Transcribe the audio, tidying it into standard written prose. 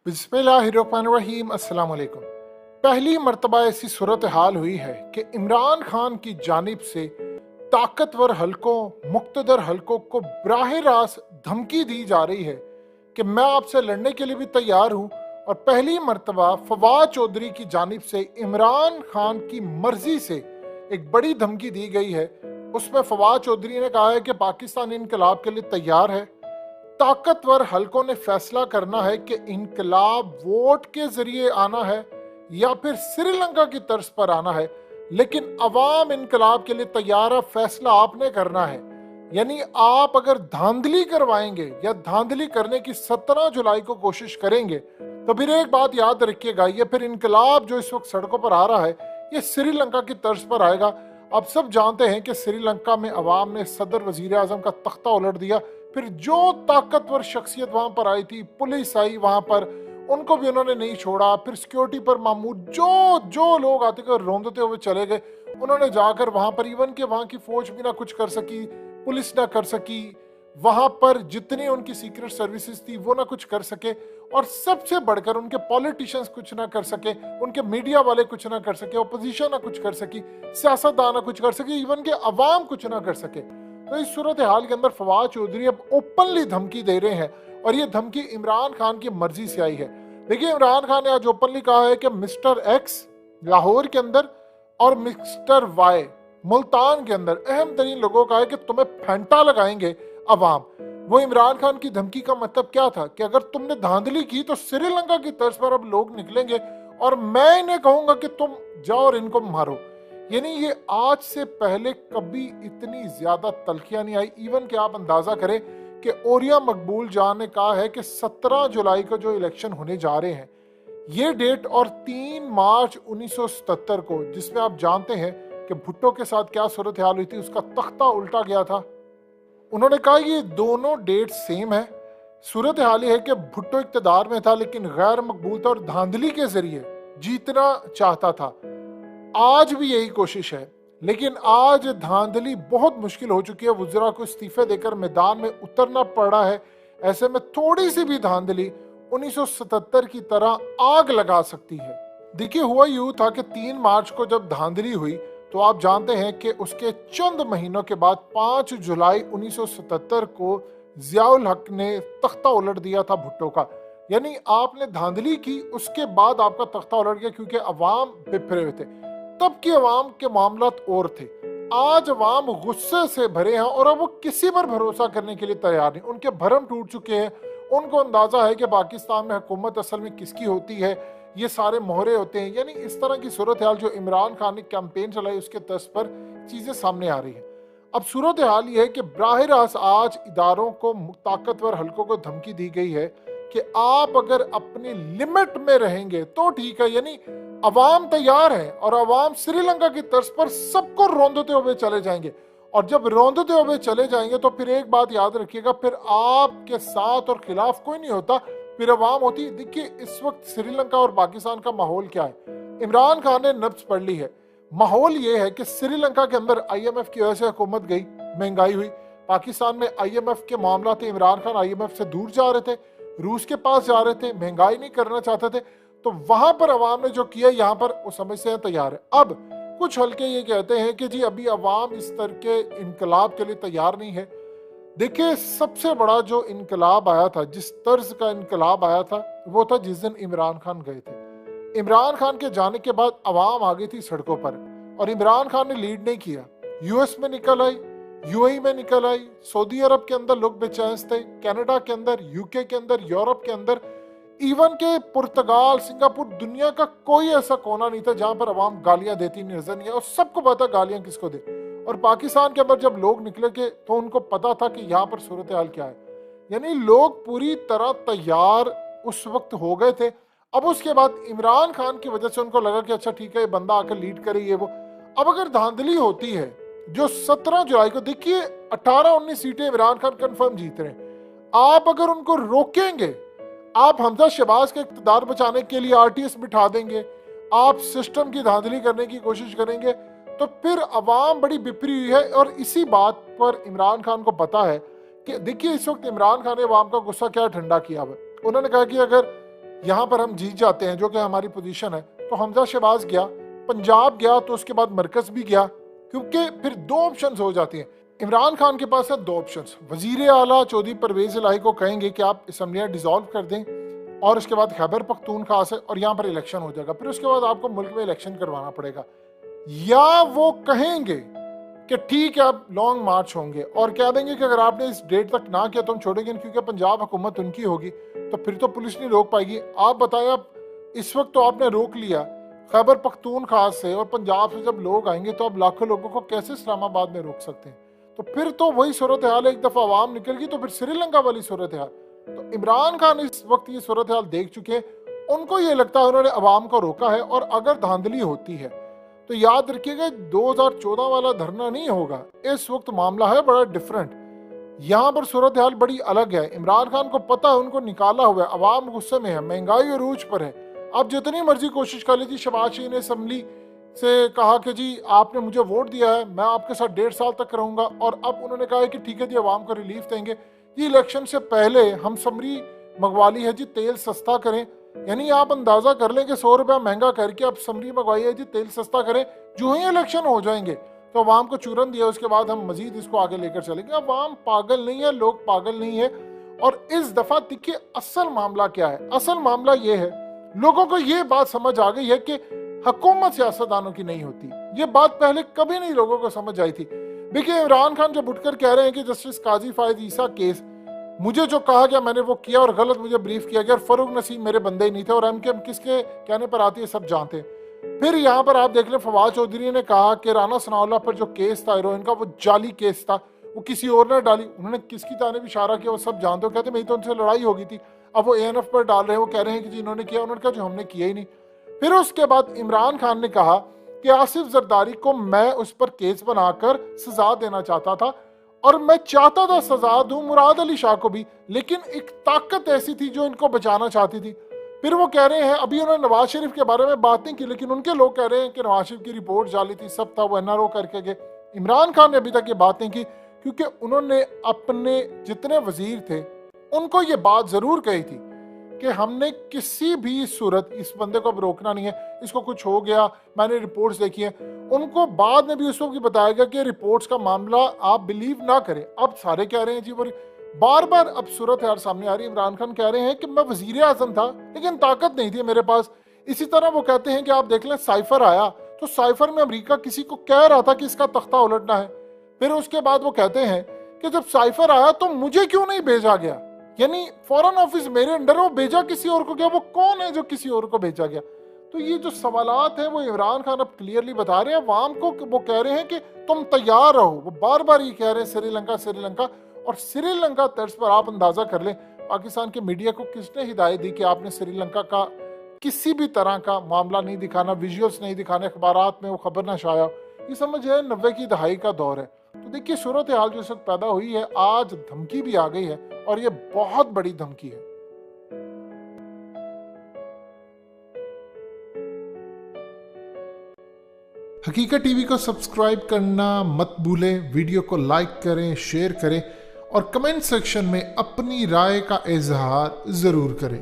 बिस्मिल्लाहिर्रहमानिर्रहीम। अस्सलाम वालेकुम। पहली मर्तबा ऐसी सूरत हाल हुई है कि इमरान खान की जानिब से ताकतवर हलकों, मुक्तदर हलकों को बराह रास्त धमकी दी जा रही है कि मैं आपसे लड़ने के लिए भी तैयार हूं। और पहली मर्तबा फवाद चौधरी की जानिब से इमरान खान की मर्जी से एक बड़ी धमकी दी गई है। उसमें फवाद चौधरी ने कहा है कि पाकिस्तान इनकलाब के लिए तैयार है। ताकतवर हलकों ने फैसला करना है कि इनकलाब वोट के जरिए आना है या फिर श्रीलंका की तर्ज पर आना है, लेकिन अवाम इनकलाब के लिए तैयार है। फैसला आपने करना है। यानी आप अगर धांधली करवाएंगे या धांधली करने की 17 जुलाई को कोशिश करेंगे तो फिर एक बात याद रखिएगा, ये फिर इनकलाब जो इस वक्त सड़कों पर आ रहा है ये श्रीलंका की तर्ज पर आएगा। आप सब जानते हैं कि श्रीलंका में अवाम ने सदर वजीर आजम का तख्ता उलट दिया। फिर जो ताकतवर शख्सियत वहां पर आई थी, पुलिस आई वहां पर, उनको भी उन्होंने नहीं छोड़ा। फिर सिक्योरिटी पर मामूर जो जो लोग आते गए रोंदते हुए चले गए। उन्होंने जाकर वहां पर इवन के वहां की फौज भी ना कुछ कर सकी, पुलिस ना कर सकी, वहां पर जितनी उनकी सीक्रेट सर्विसेज थी वो ना कुछ कर सके, और सबसे बढ़कर उनके पॉलिटिशियंस कुछ ना कर सके, उनके मीडिया वाले कुछ ना कर सके, ओपोजिशन ना कुछ कर सकी, सियासतदान ना कुछ कर सके, इवन के अवाम कुछ ना कर सके। तो इस सूरत हाल के अंदर फवाद चौधरी अब ओपनली धमकी दे रहे हैं और ये धमकी इमरान खान की मर्जी से आई है। देखिए, इमरान खान ने आज ओपनली कहा है कि मिस्टर एक्स लाहौर के अंदर और मिस्टर वाई मुल्तान के अंदर अहम तरीन लोगों का है कि तुम्हें फेंटा लगाएंगे अवाम। वो इमरान खान की धमकी का मतलब क्या था कि अगर तुमने धांधली की तो श्रीलंका की तर्ज पर अब लोग निकलेंगे और मैं इन्हें कहूंगा कि तुम जाओ और इनको मारो। यानी ये आज से पहले कभी इतनी ज्यादा तलखियां नहीं आई। इवन कि आप अंदाजा करें कि ओरिया मकबूल जान ने कहा है कि 17 जुलाई को जो इलेक्शन होने जा रहे हैं ये डेट, और 3 मार्च 1977 को, जिसमें आप जानते हैं कि भुट्टो के साथ क्या सूरत हाल हुई थी, उसका तख्ता उल्टा गया था। उन्होंने कहा ये दोनों डेट सेम है। सूरत हाल है कि भुट्टो इक्तदार में था लेकिन गैर मकबूल था और धांधली के जरिए जीतना चाहता था। आज भी यही कोशिश है, लेकिन आज धांधली बहुत मुश्किल हो चुकी है। वुज़रा को इस्तीफे देकर मैदान में उतरना पड़ा है। ऐसे में थोड़ी सी भी धांधली 1977 की तरह आग लगा सकती है। देखिए, हुआ यूं था कि 3 मार्च को जब धांधली हुई तो आप जानते हैं कि उसके चंद महीनों के बाद 5 जुलाई 1977 को जियाउल हक ने तख्ता उलट दिया था भुट्टो का। यानी आपने धांधली की, उसके बाद आपका तख्ता उलट गया क्योंकि अवाम बिफरे हुए थे। तब की अवाम के मामलात और थे। आज अवाम गुस्से से भरे हैं और अब वो किसी पर भरोसा करने के लिए तैयार नहीं। उनके भरम टूट चुके हैं। उनको अंदाजा है कि पाकिस्तान में हुकूमत असल में किसकी होती है, ये सारे मोहरे होते हैं। यानी इस तरह की सूरत हाल जो इमरान खान ने कैंपेन चलाई उसके तर्ज पर चीजें सामने आ रही हैं। अब सूरत हाल ये है कि बराह रास्त आज इदारों को, ताकतवर हलकों को धमकी दी गई है कि आप अगर अपनी लिमिट में रहेंगे तो ठीक है। यानी अवाम तैयार है और अवाम श्रीलंका की तर्ज पर सबको रौंदते हुए चले जाएंगे, और जब रौंदते हुए चले जाएंगे तो फिर एक बात याद रखिएगा, फिर आपके साथ और खिलाफ कोई नहीं होता, फिर अवाम होती। देखिए, इस वक्त श्रीलंका और पाकिस्तान का माहौल क्या है, इमरान खान ने नब्ज पढ़ ली है। माहौल ये है कि श्रीलंका के अंदर IMF की वजह से हुकूमत गई, महंगाई हुई। पाकिस्तान में IMF के मामला थे, इमरान खान IMF से दूर जा रहे थे, रूस के पास जा रहे थे, महंगाई नहीं करना चाहते थे। तो वहां पर अवाम ने जो किया, यहाँ पर वो समझते हैं तैयार है। अब कुछ हल्के ये कहते हैं कि जी अभी अवाम इस तरह के इनकलाब के लिए तैयार नहीं है। देखिए, सबसे बड़ा जो इनकलाब आया था, जिस तर्ज का इनकलाब आया था, वो था जिस दिन इमरान खान गए थे। इमरान खान के जाने के बाद अवाम आ गई थी सड़कों पर और इमरान खान ने लीड नहीं किया। US में निकल आई, UAE में निकल आई, सऊदी अरब के अंदर लोग बेचैन थे, कनाडा के अंदर, UK के अंदर, यूरोप के अंदर, इवन के पुर्तगाल, सिंगापुर, दुनिया का कोई ऐसा कोना नहीं था जहां पर अवाम गालियां देती नजर नहीं है, और सबको पता गालियां किसको दे। और पाकिस्तान के अंदर जब लोग निकले के तो उनको पता था कि यहाँ पर सूरत हाल क्या है। यानी लोग पूरी तरह तैयार उस वक्त हो गए थे। अब उसके बाद इमरान खान की वजह से उनको लगा कि अच्छा ठीक है, ये बंदा आकर लीड करे ये वो। अब अगर धांधली होती है जो 17 जुलाई को, देखिए 18-19 सीटें इमरान खान कंफर्म जीत रहे हैं, आप अगर उनको रोकेंगे, आप हमजा शहबाज का इक़्तिदार बचाने के लिए RTS बिठा देंगे, आप सिस्टम की धांधली करने की कोशिश करेंगे, तो फिर अवाम बड़ी बिफरी हुई है। और इसी बात पर इमरान खान को पता है कि देखिए इस वक्त इमरान खान ने अवाम का गुस्सा क्या ठंडा किया हुआ। उन्होंने कहा कि अगर यहाँ पर हम जीत जाते हैं, जो कि हमारी पोजीशन है, तो हमजा शहबाज गया, पंजाब गया, तो उसके बाद मरकज भी गया, क्योंकि फिर दो ऑप्शन हो जाती हैं। इमरान खान के पास है दो ऑप्शन। वजीर आला चौधरी परवेज इलाही को कहेंगे कि आप असम्बलियाँ डिसॉल्व कर दें, और उसके बाद खैबर पख्तूनख्वा है और यहाँ पर इलेक्शन हो जाएगा, फिर उसके बाद आपको मुल्क में इलेक्शन करवाना पड़ेगा। या वो कहेंगे कि ठीक है अब लॉन्ग मार्च होंगे और कह देंगे कि अगर आपने इस डेट तक ना किया तो हम छोड़ेंगे, क्योंकि पंजाब हुकूमत उनकी होगी, तो फिर तो पुलिस नहीं रोक पाएगी। आप बताएं, अब इस वक्त तो आपने रोक लिया, खैबर पख्तूनख्वा से और पंजाब से जब लोग आएंगे तो अब लाखों लोगों को कैसे इस्लामाबाद में रोक सकते हैं? तो फिर तो वही सूरत हाल, एक दफा आवाम निकल गई तो फिर श्रीलंका वाली सूरत हाल। तो इमरान खान इस वक्त ये सूरत हाल देख चुके हैं, उनको ये लगता है उन्होंने अवाम को रोका है, और अगर धांधली होती है तो याद रखिएगा 2014 वाला धरना नहीं होगा। इस वक्त मामला है बड़ा डिफरेंट, यहाँ पर सूरत हाल बड़ी अलग है। इमरान खान को पता है उनको निकाला हुआ है, अवाम गुस्से में है, महंगाई अरूज पर है। अब जितनी मर्जी कोशिश कर लीजिए, शहबाज शरीफ ने असम्बली से कहा कि जी आपने मुझे वोट दिया है, मैं आपके साथ 1.5 साल तक रहूंगा, और अब उन्होंने कहा है कि ठीक है जी अवाम को रिलीफ देंगे जी, इलेक्शन से पहले हम समरी मंगवा ली है जी, तेल सस्ता करें। यानी आप अंदाजा कर लें कि 100 रुपया महंगा करके आप समरी मंगवाई है जी, तेल सस्ता करें, जो ही इलेक्शन हो जाएंगे तो अवाम को चूरन दिया, उसके बाद हम मजीद इसको आगे लेकर चलेंगे। अवाम पागल नहीं है, लोग पागल नहीं है। और इस दफा देखिए असल मामला क्या है। असल मामला ये है, लोगों को ये बात समझ आ गई है कि हुकूमत सियासतदानों की नहीं होती। ये बात पहले कभी नहीं लोगों को समझ आई थी। देखिए इमरान खान जब उठकर कह रहे हैं कि जस्टिस काजी फायद ईसा केस, मुझे जो कहा गया मैंने वो किया और गलत मुझे ब्रीफ किया गया, और फरूक नसीम मेरे बंदे ही नहीं थे, और एमकेएम किसके कहने पर आती है सब जानते हैं। फिर यहाँ पर आप देख लें, फवाद चौधरी ने कहा कि राना सनाउल्लाह पर जो केस था हीरोइन का, वो जाली केस था, वो किसी और ने डाली। उन्होंने किसकी जानिब इशारा किया वो सब जानते हो, कहते मेरी तो उनसे लड़ाई हो गई थी। अब वो एएनएफ पर डाल रहे हैं, वो कह रहे हैं कि जी इन्होंने किया, उन्होंने कहा जो हमने किया ही नहीं। फिर उसके बाद इमरान खान ने कहा कि आसिफ जरदारी को मैं उस पर केस बनाकर सजा देना चाहता था, और मैं चाहता था सजा दूं मुराद अली शाह को भी, लेकिन एक ताकत ऐसी थी जो इनको बचाना चाहती थी। फिर वो कह रहे हैं, अभी उन्होंने नवाज शरीफ के बारे में बात नहीं की, लेकिन उनके लोग कह रहे हैं कि नवाज शरीफ की रिपोर्ट जाली थी, सब था, वो एनआरओ करके गए। इमरान खान ने अभी तक ये बात नहीं की, क्योंकि उन्होंने अपने जितने वजीर थे उनको ये बात जरूर कही थी कि हमने किसी भी सूरत इस बंदे को अब रोकना नहीं है, इसको कुछ हो गया, मैंने रिपोर्ट्स देखी हैं। उनको बाद में भी उस वक्त बताया गया कि रिपोर्ट्स का मामला आप बिलीव ना करें। अब सारे कह रहे हैं जी, वो बार बार अब सूरत यार सामने आ रही है। इमरान खान कह रहे हैं कि मैं वजीर आजम था लेकिन ताकत नहीं थी मेरे पास। इसी तरह वो कहते हैं कि आप देख लें साइफर आया, तो साइफर में अमेरिका किसी को कह रहा था कि इसका तख्ता उलटना है। फिर उसके बाद वो कहते हैं कि जब साइफर आया तो मुझे क्यों नहीं भेजा गया, यानी फॉरेन ऑफिस मेरे अंडर, वो भेजा किसी और को गया, वो कौन है जो किसी और को भेजा गया। तो ये जो सवालात हैं वो इमरान खान अब क्लियरली बता रहे हैं अवाम को, वो कह रहे हैं कि तुम तैयार रहो। वो बार बार ये कह रहे हैं श्रीलंका श्रीलंका, और श्रीलंका तर्ज पर आप अंदाजा कर लें पाकिस्तान के मीडिया को किसने हिदायत दी कि आपने श्रीलंका का किसी भी तरह का मामला नहीं दिखाना, विजुअल्स नहीं दिखाने, अखबारात में वो खबर ना शाया। ये समझ है 90 की दहाई का दौर है। तो देखिए सूरत हाल जो इस वक्त पैदा हुई है, आज धमकी भी आ गई है, और ये बहुत बड़ी धमकी है। हकीकत टीवी को सब्सक्राइब करना मत भूलें, वीडियो को लाइक करें, शेयर करें, और कमेंट सेक्शन में अपनी राय का इजहार जरूर करें।